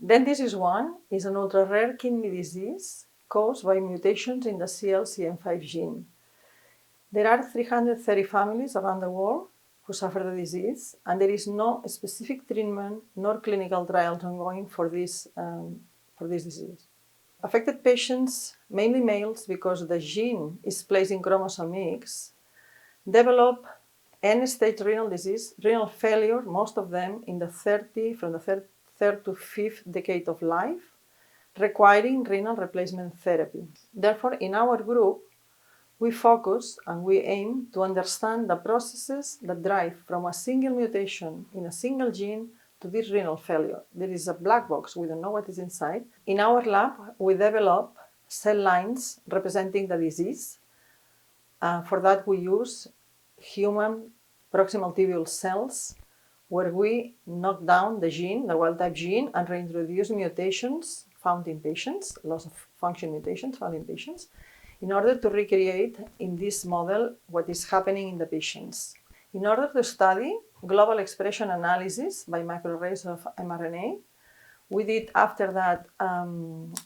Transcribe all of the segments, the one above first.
Dent disease 1 is an ultra-rare kidney disease caused by mutations in the ClC-5 gene. There are 330 families around the world who suffer the disease, and there is no specific treatment nor clinical trials ongoing for this disease. Affected patients, mainly males, because the gene is placed in chromosome X, develop end-stage renal disease, renal failure, most of them from the third to fifth decade of life, requiring renal replacement therapy. Therefore, in our group, we focus and we aim to understand the processes that drive from a single mutation in a single gene to this renal failure. There is a black box, we don't know what is inside. In our lab, we develop cell lines representing the disease. For that, we use human proximal tubule cells, where we knock down the gene, the wild-type gene, and reintroduce mutations found in patients, loss of function mutations found in patients, in order to recreate in this model what is happening in the patients. In order to study global expression analysis by microarrays of mRNA, we did after that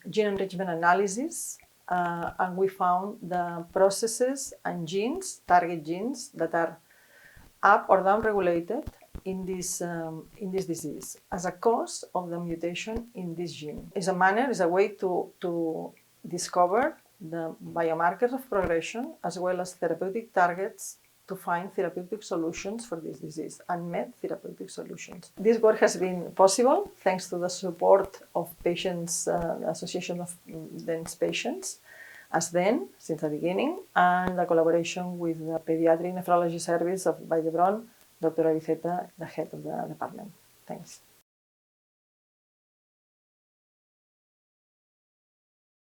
gene enrichment analysis, and we found the processes and genes, target genes, that are up or down regulated in this disease as a cause of the mutation in this gene. It's a way to discover the biomarkers of progression as well as therapeutic targets to find therapeutic solutions for this disease, unmet therapeutic solutions. This work has been possible thanks to the support of patients, the Association of Dent's Patients, ASDEN, since the beginning, and the collaboration with the Pediatric Nephrology Service of Vall, Dr. Aviceta, the head of the department. Thanks.